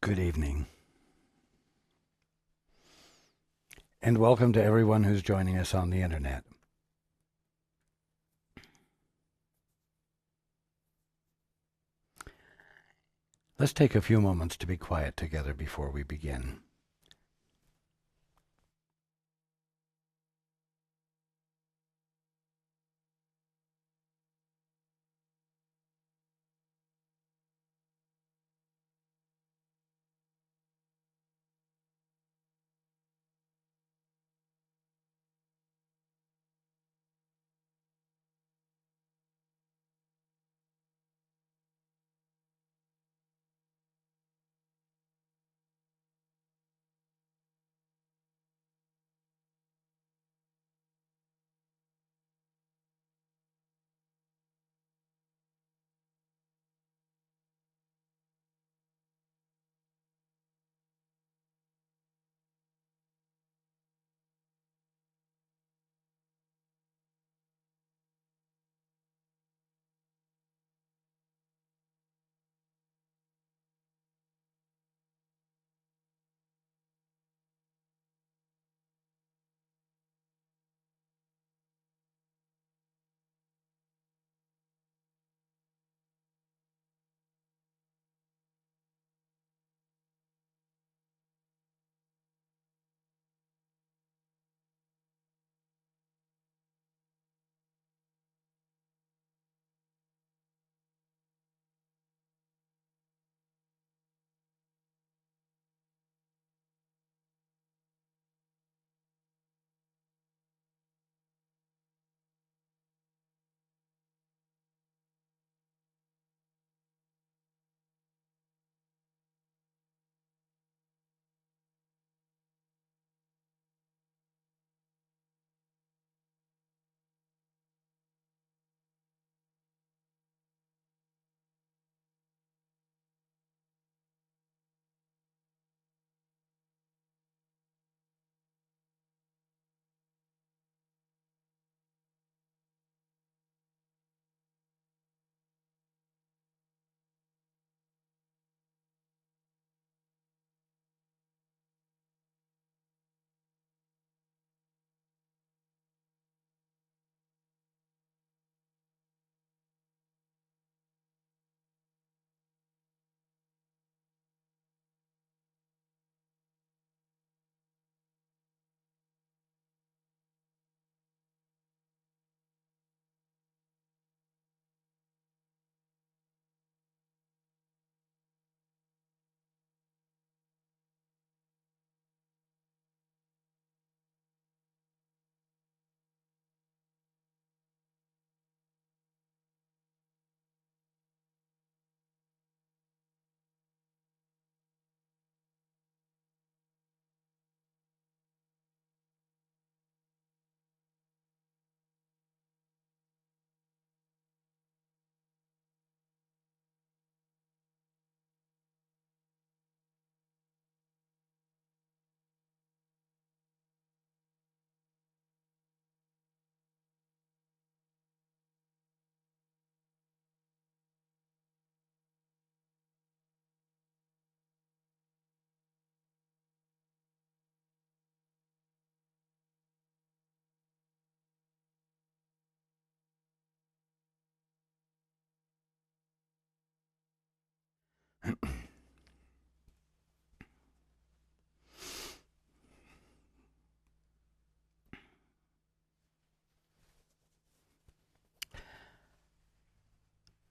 Good evening, and welcome to everyone who's joining us on the internet. Let's take a few moments to be quiet together before we begin.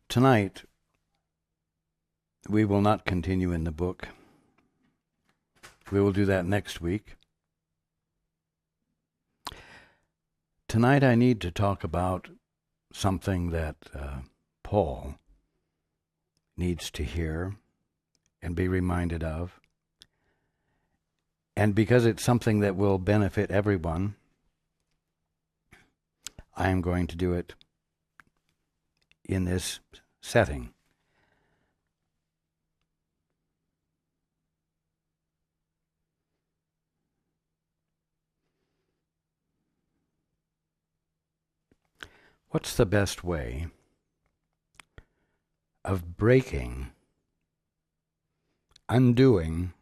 Tonight, we will not continue in the book. We will do that next week. Tonight I need to talk about something that Paul needs to hear and be reminded of. And because it's something that will benefit everyone, I am going to do it in this setting. What's the best way of breaking undoing,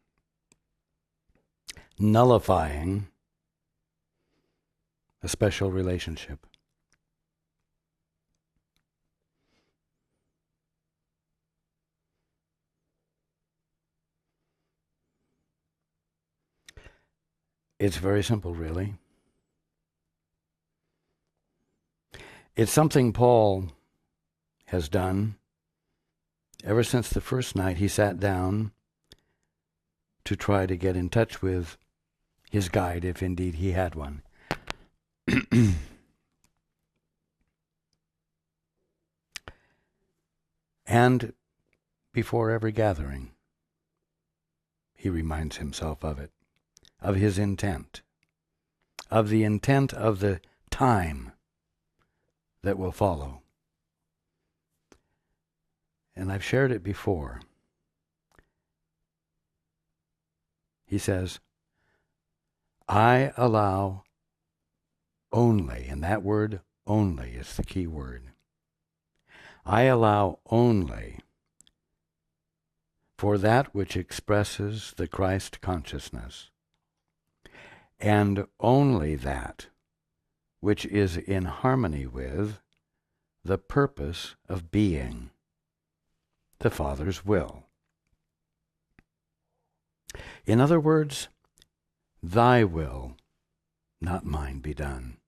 nullifying a special relationship. It's very simple, really. It's something Paul has done ever since the first night he sat down to try to get in touch with his guide, if indeed he had one. And before every gathering, he reminds himself of it, of his intent, of the intent of the time that will follow. And I've shared it before. He says, I allow only, and that word only is the key word. I allow only for that which expresses the Christ consciousness, and only that which is in harmony with the purpose of being, the Father's will. In other words, thy will, not mine, be done.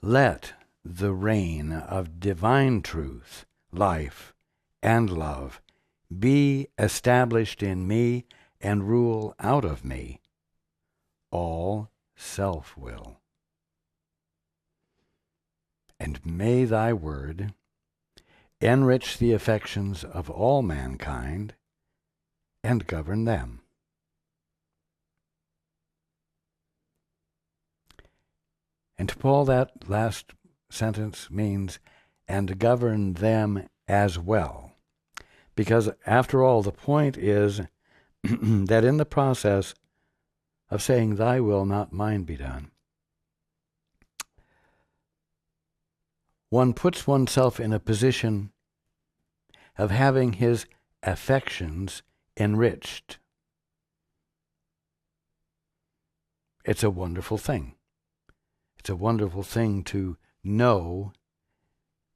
Let the reign of divine truth, life, and love be established in me and rule out of me all self-will. And may thy word enrich the affections of all mankind and govern them. And to Paul, that last sentence means, and govern them as well. Because after all, the point is that in the process of saying, thy will, not mine, be done, one puts oneself in a position of having his affections enriched. It's a wonderful thing. It's a wonderful thing to know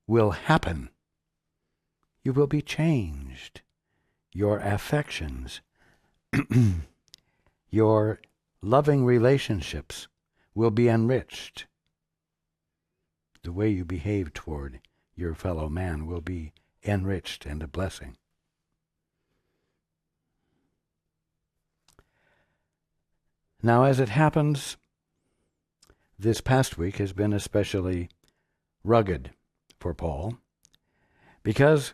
will happen. You will be changed. Your affections, your loving relationships will be enriched. The way you behave toward your fellow man will be enriched and a blessing. Now, as it happens, this past week has been especially rugged for Paul, because,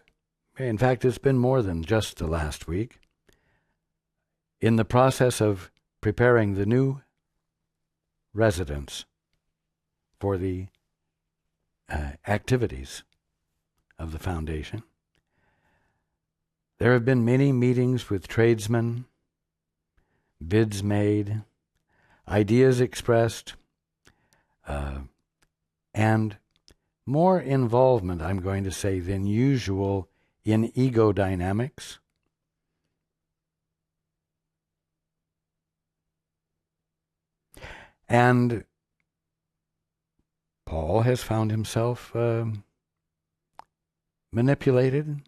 in fact, it's been more than just the last week. In the process of preparing the new residence for the activities of the foundation, there have been many meetings with tradesmen, bids made, ideas expressed, and more involvement, I'm going to say, than usual in ego dynamics. And Paul has found himself manipulated,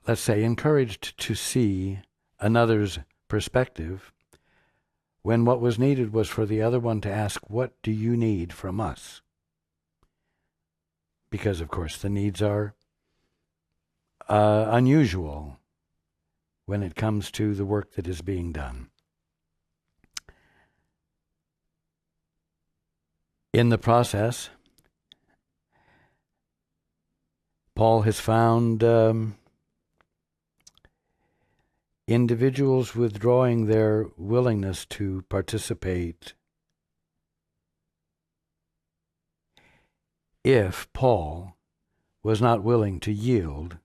let's say encouraged to see another's perspective, when what was needed was for the other one to ask, what do you need from us? Because, of course, the needs are unusual when it comes to the work that is being done. In the process, Paul has found individuals withdrawing their willingness to participate if Paul was not willing to yield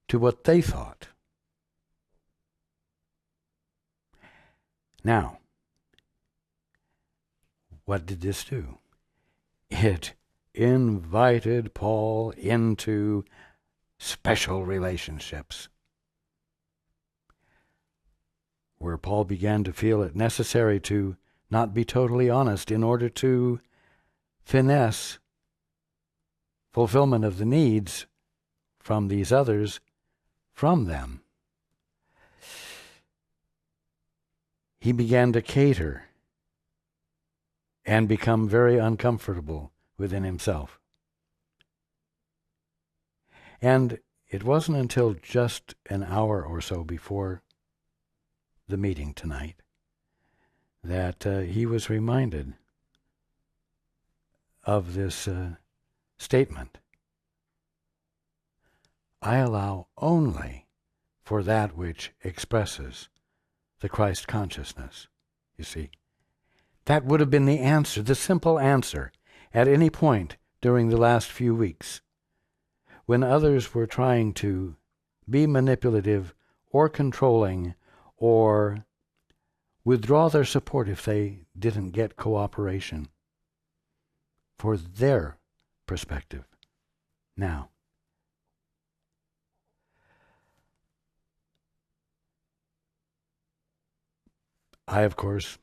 to what they thought. Now, what did this do? It invited Paul into special relationships where Paul began to feel it necessary to not be totally honest in order to finesse fulfillment of the needs from these others from them. He began to cater and become very uncomfortable within himself. And it wasn't until just an hour or so before the meeting tonight that he was reminded of this statement. I allow only for that which expresses the Christ consciousness. You see, that would have been the answer, the simple answer, at any point during the last few weeks, when others were trying to be manipulative or controlling or withdraw their support if they didn't get cooperation for their perspective. Now, I, of course,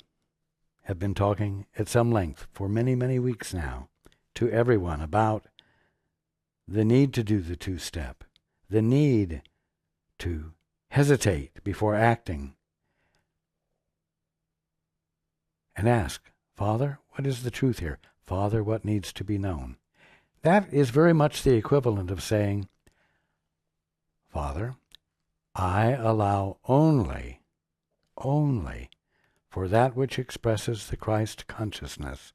have been talking at some length for many, many weeks now to everyone about the need to do the two-step, the need to hesitate before acting and ask, Father, what is the truth here? Father, what needs to be known? That is very much the equivalent of saying, Father, I allow only for that which expresses the Christ consciousness.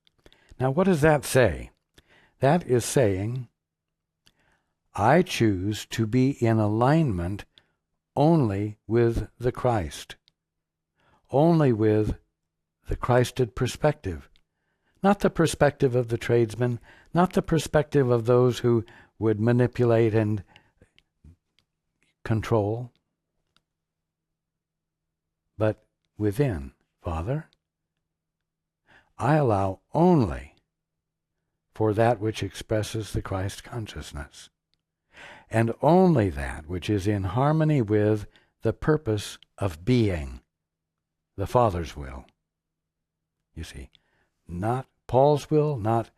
Now, what does that say? That is saying, I choose to be in alignment only with the Christ, only with the Christed perspective, not the perspective of the tradesman, not the perspective of those who would manipulate and control, but within. Father, I allow only for that which expresses the Christ consciousness, and only that which is in harmony with the purpose of being, the Father's will. You see, not Paul's will, not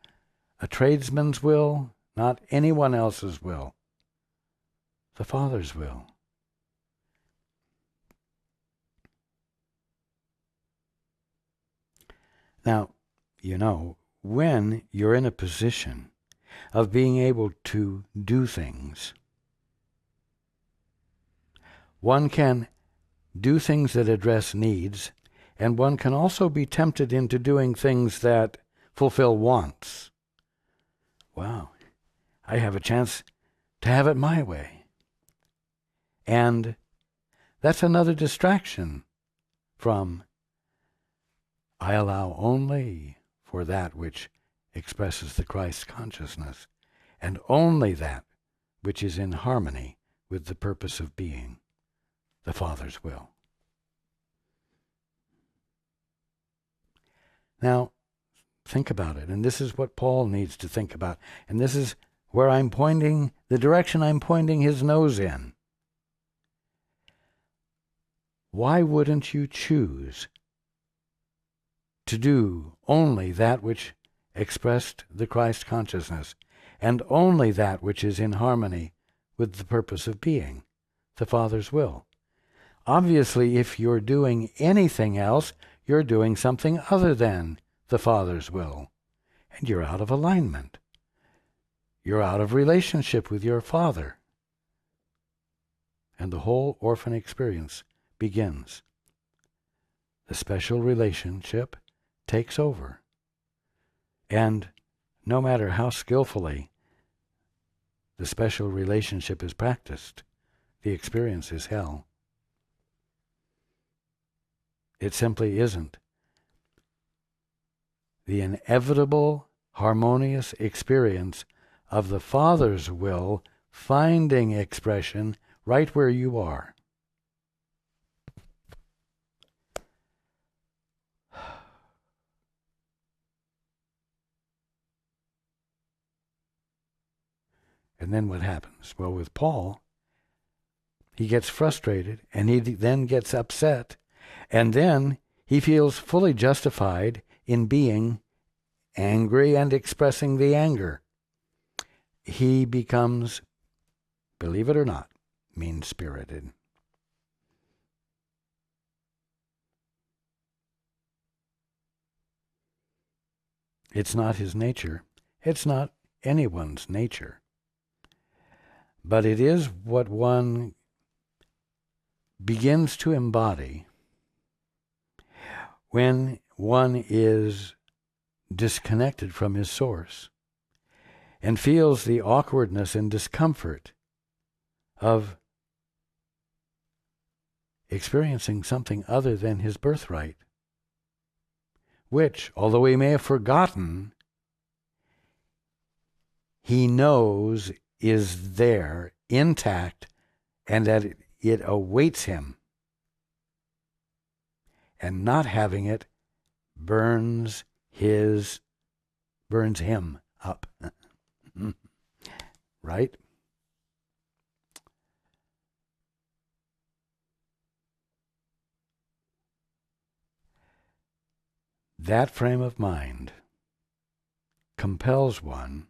a tradesman's will, not anyone else's will, the Father's will. Now, you know, when you're in a position of being able to do things, one can do things that address needs, and one can also be tempted into doing things that fulfill wants. Wow, I have a chance to have it my way. And that's another distraction from I allow only for that which expresses the Christ consciousness, and only that which is in harmony with the purpose of being, the Father's will. Now, think about it, and this is what Paul needs to think about, and this is where I'm pointing, the direction I'm pointing his nose in. Why wouldn't you choose to do only that which expressed the Christ consciousness, and only that which is in harmony with the purpose of being, the Father's will? Obviously, if you're doing anything else, you're doing something other than the Father's will, and you're out of alignment. You're out of relationship with your Father. And the whole orphan experience begins. The special relationship takes over. And no matter how skillfully the special relationship is practiced, the experience is hell. It simply isn't. The inevitable, harmonious experience of the Father's will finding expression right where you are. And then what happens? Well, with Paul, he gets frustrated, and he then gets upset, And then he feels fully justified in being angry and expressing the anger. He becomes, believe it or not, mean-spirited. It's not his nature. It's not anyone's nature. But it is what one begins to embody when one is disconnected from his source and feels the awkwardness and discomfort of experiencing something other than his birthright, which, although he may have forgotten, he knows is there, intact, and that it awaits him. And not having it burns him up. Right? That frame of mind compels one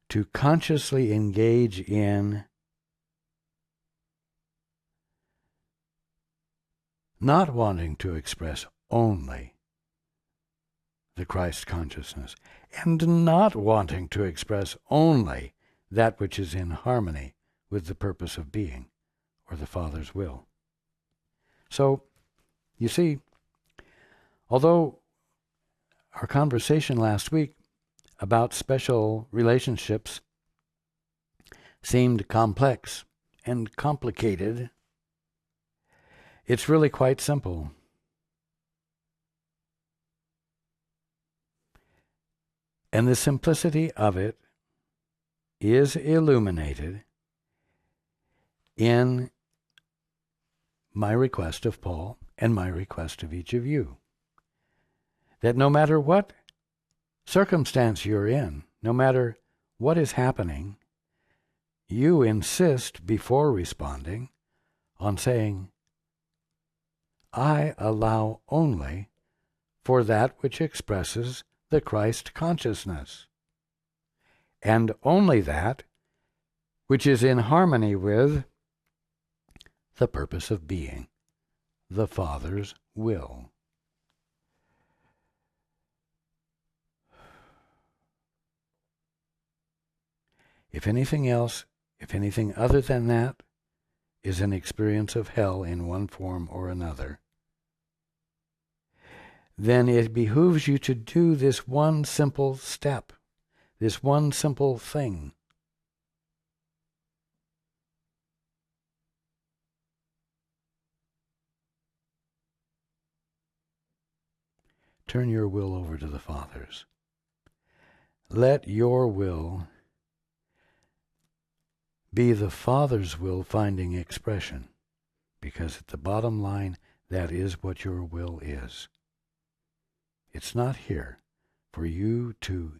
to consciously engage in not wanting to express only the Christ consciousness, and not wanting to express only that which is in harmony with the purpose of being, or the Father's will. So, you see, although our conversation last week about special relationships seemed complex and complicated, it's really quite simple. And the simplicity of it is illuminated in my request of Paul and my request of each of you. That no matter what circumstance you're in, no matter what is happening, you insist before responding on saying, I allow only for that which expresses the Christ consciousness, and only that which is in harmony with the purpose of being, the Father's will. If anything else, if anything other than that, is an experience of hell in one form or another, then it behooves you to do this one simple step, this one simple thing. Turn your will over to the Father's. Let your will be the Father's will finding expression, because at the bottom line, that is what your will is. It's not here for you to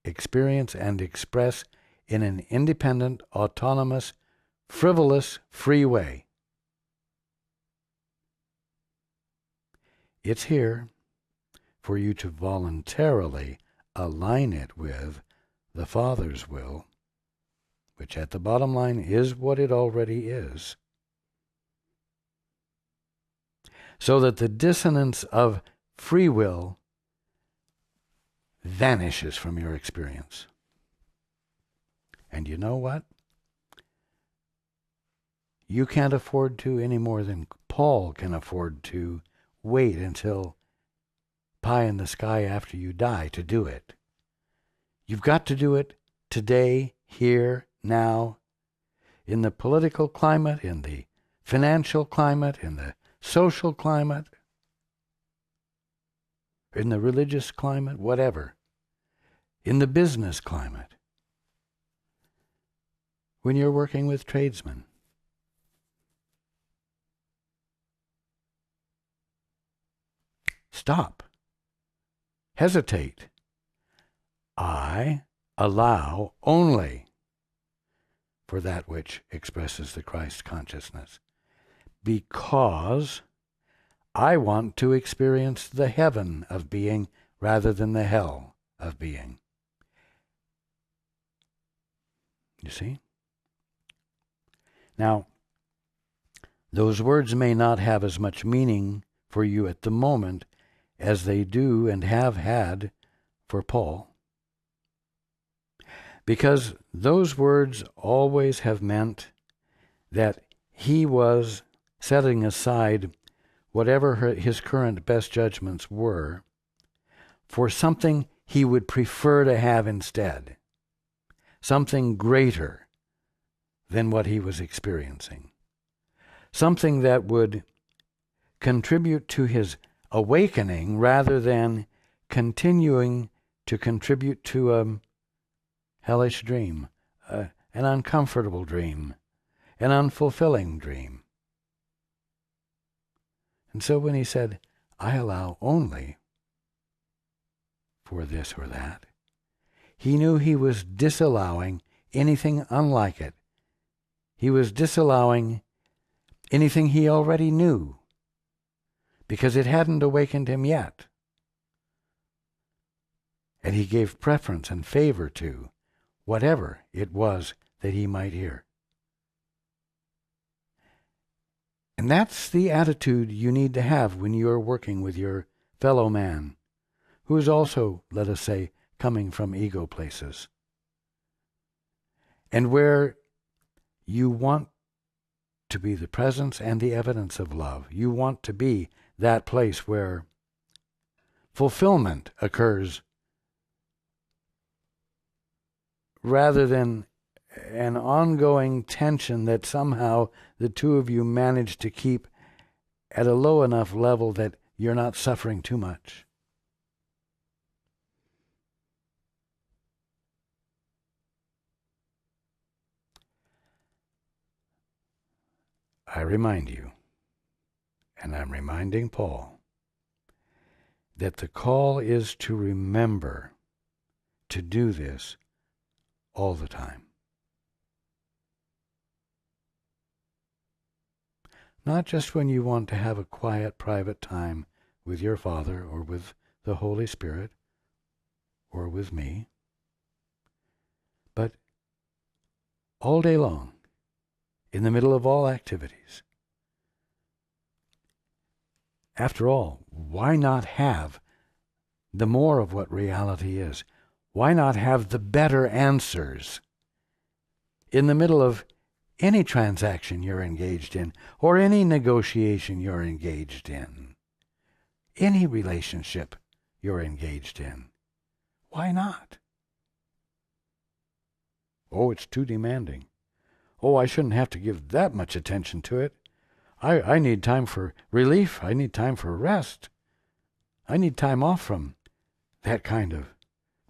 experience and express in an independent, autonomous, frivolous, free way. It's here for you to voluntarily align it with the Father's will, which at the bottom line is what it already is, so that the dissonance of free will vanishes from your experience. And you know what? You can't afford to any more than Paul can afford to wait until pie in the sky after you die to do it. You've got to do it today, here, now, in the political climate, in the financial climate, in the social climate, in the religious climate, whatever, in the business climate, when you're working with tradesmen. Stop. Hesitate. I allow only for that which expresses the Christ consciousness, because I want to experience the heaven of being rather than the hell of being. You see? Now, those words may not have as much meaning for you at the moment as they do and have had for Paul, because those words always have meant that he was setting aside whatever his current best judgments were for something he would prefer to have instead, something greater than what he was experiencing, something that would contribute to his awakening rather than continuing to contribute to a hellish dream, an uncomfortable dream, an unfulfilling dream. And so when he said, I allow only for this or that, he knew he was disallowing anything unlike it. He was disallowing anything he already knew, because it hadn't awakened him yet. And he gave preference and favor to whatever it was that he might hear. And that's the attitude you need to have when you're working with your fellow man, who is also, let us say, coming from ego places, and where you want to be the presence and the evidence of love. You want to be that place where fulfillment occurs rather than an ongoing tension that somehow the two of you manage to keep at a low enough level that you're not suffering too much. I remind you, and I'm reminding Paul, that the call is to remember to do this all the time. Not just when you want to have a quiet, private time with your Father or with the Holy Spirit or with me, but all day long, in the middle of all activities. After all, why not have the more of what reality is? Why not have the better answers in the middle of any transaction you're engaged in, or any negotiation you're engaged in, any relationship you're engaged in? Why not? Oh, it's too demanding. Oh, I shouldn't have to give that much attention to it. I need time for relief. I need time for rest. I need time off from that kind of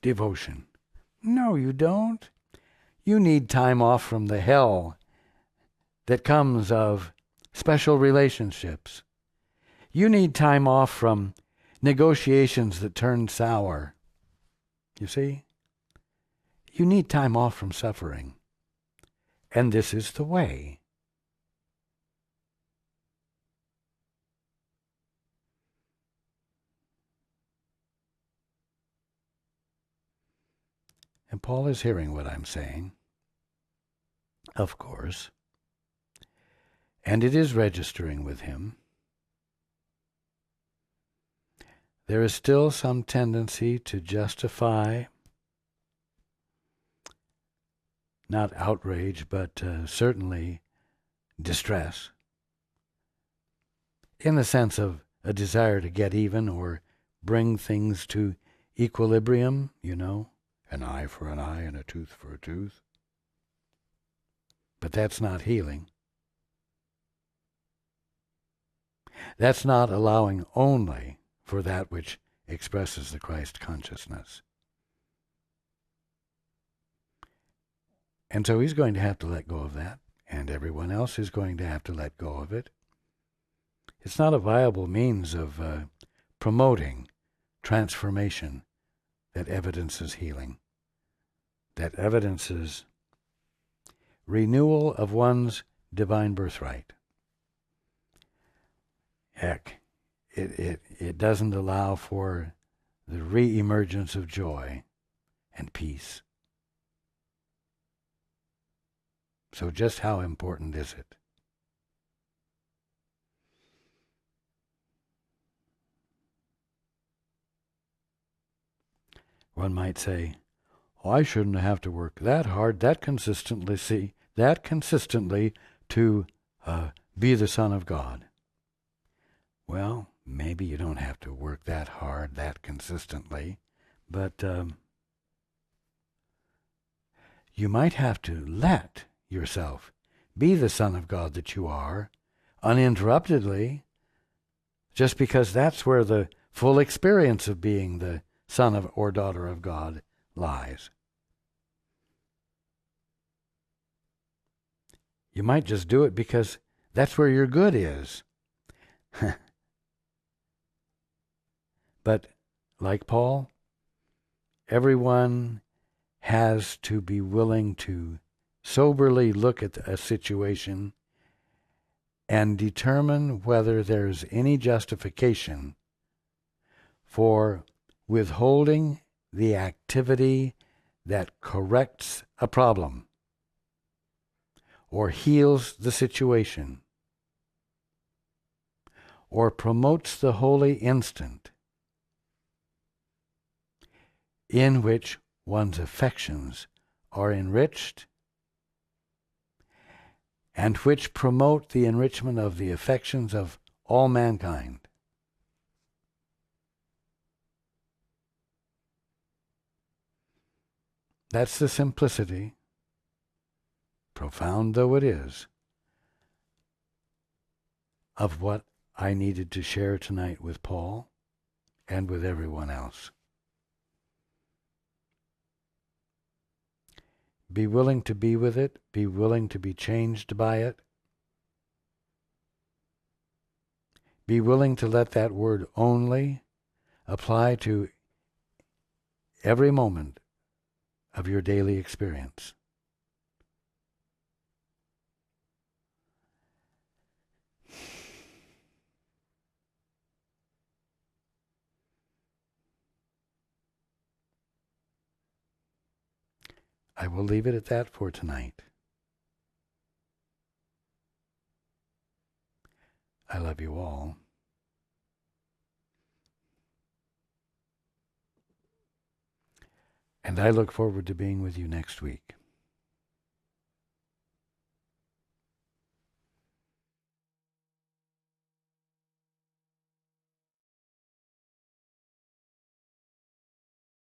devotion. No, you don't. You need time off from the hell that comes of special relationships. You need time off from negotiations that turn sour. You see? You need time off from suffering. And this is the way. And Paul is hearing what I'm saying, of course, and it is registering with him. There is still some tendency to justify, not outrage, but certainly distress, in the sense of a desire to get even or bring things to equilibrium, you know, an eye for an eye and a tooth for a tooth. But that's not healing. That's not allowing only for that which expresses the Christ consciousness. And so he's going to have to let go of that, and everyone else is going to have to let go of it. It's not a viable means of promoting transformation that evidences healing, that evidences renewal of one's divine birthright. Heck, it doesn't allow for the re-emergence of joy and peace. So just how important is it? One might say, oh, I shouldn't have to work that hard, that consistently to be the Son of God. Well, maybe you don't have to work that hard, that consistently, but you might have to let yourself be the Son of God that you are, uninterruptedly, just because that's where the full experience of being the son of or daughter of God lies. You might just do it because that's where your good is. But like Paul, everyone has to be willing to soberly look at a situation and determine whether there's any justification for withholding the activity that corrects a problem or heals the situation or promotes the holy instant in which one's affections are enriched and which promote the enrichment of the affections of all mankind. That's the simplicity, profound though it is, of what I needed to share tonight with Paul and with everyone else. Be willing to be with it. Be willing to be changed by it. Be willing to let that word only apply to every moment of your daily experience. I will leave it at that for tonight. I love you all. And I look forward to being with you next week.